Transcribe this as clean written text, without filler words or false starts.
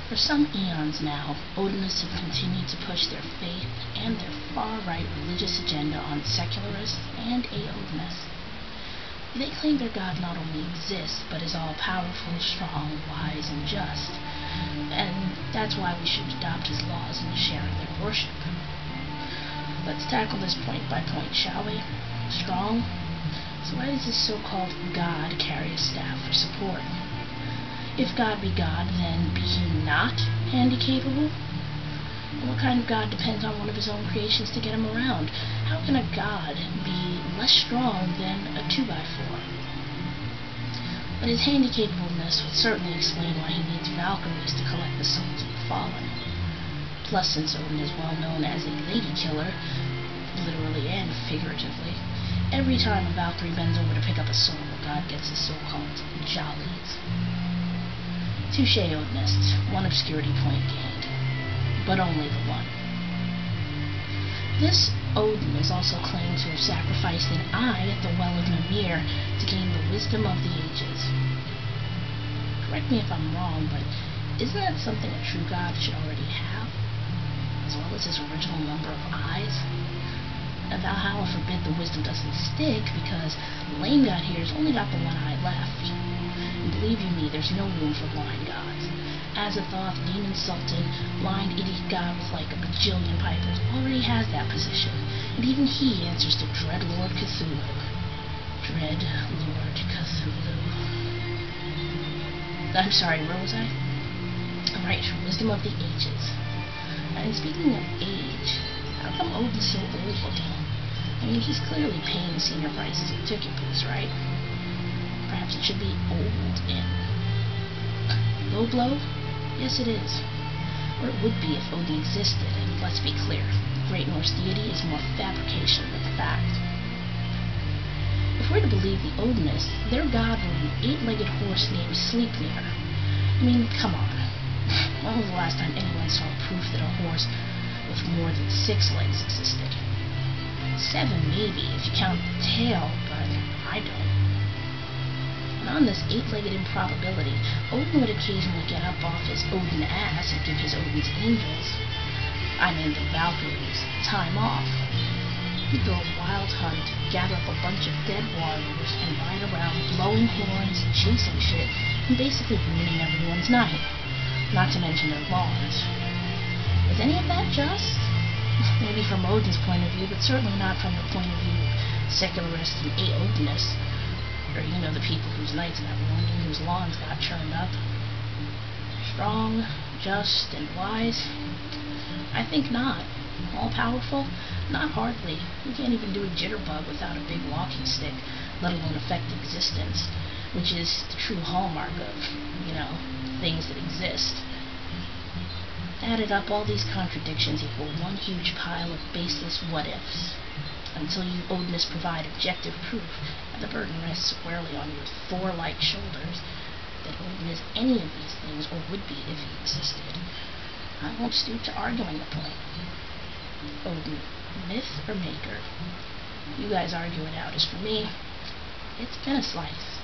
For some eons now, Odinists have continued to push their faith and their far-right religious agenda on secularists and Odinists. They claim their God not only exists, but is all-powerful, strong, wise, and just, and that's why we should adopt his laws and share in their worship. Let's tackle this point by point, shall we? Strong? So why does this so-called God carry a staff for support? If God be God, then be he not handy-capable? And what kind of God depends on one of his own creations to get him around? How can a God be less strong than a 2x4? But his handy-capableness would certainly explain why he needs Valkyries to collect the souls of the fallen. Plus, since Odin is well known as a lady killer, literally and figuratively, every time a Valkyrie bends over to pick up a soul, God gets his so-called jollies. Touche, Odinists. One obscurity point gained. But only the one. This Odin is also claimed to have sacrificed an eye at the Well of Mimir to gain the wisdom of the ages. Correct me if I'm wrong, but isn't that something a true God should already have? As well as his original number of eyes? And Valhalla forbid the wisdom doesn't stick, because the lame god here has only got the one eye left. And believe you me, there's no room for blind gods. Azathoth, demon sultan, blind idiot god with like a bajillion pipers, already has that position, and even he answers to Dread Lord Cthulhu. Dread Lord Cthulhu. I'm sorry, where was I? Right, wisdom of the ages. And speaking of age, how come Odin's so old looking? I mean, he's clearly paying senior prices at ticket booths, right? Perhaps it should be old in low blow? Yes, it is. Or it would be if Odin existed, and let's be clear, the Great Norse deity is more fabrication than fact. If we're to believe the Odinists, their god was an 8-legged horse named Sleipnir. I mean, come on. When was the last time anyone saw proof that a horse with more than 6 legs existed? 7 maybe, if you count the tail, but I don't. And on this 8-legged improbability, Odin would occasionally get up off his Odin ass and give his Odin's angels, I mean the Valkyries, time off. He'd go a wild hunt, gather up a bunch of dead warriors, and ride around blowing horns, chasing shit, and basically ruining everyone's night. Not to mention their lawns. Is any of that just? Maybe from Odin's point of view, but certainly not from the point of view of secularists and Odinists. Or, you know, the people whose nights got ruined and whose lawns got churned up. Strong, just, and wise? I think not. All-powerful? Not hardly. You can't even do a jitterbug without a big walking stick, let alone affect existence, which is the true hallmark of, you know, things that exist. Added up, all these contradictions equal one huge pile of baseless what-ifs. Until you Odinists provide objective proof, and the burden rests squarely on your Thor-like shoulders, that Odin is any of these things, or would be if he existed. I won't stoop to arguing the point. Odin, myth or maker? You guys argue it out. As for me, it's been a slice.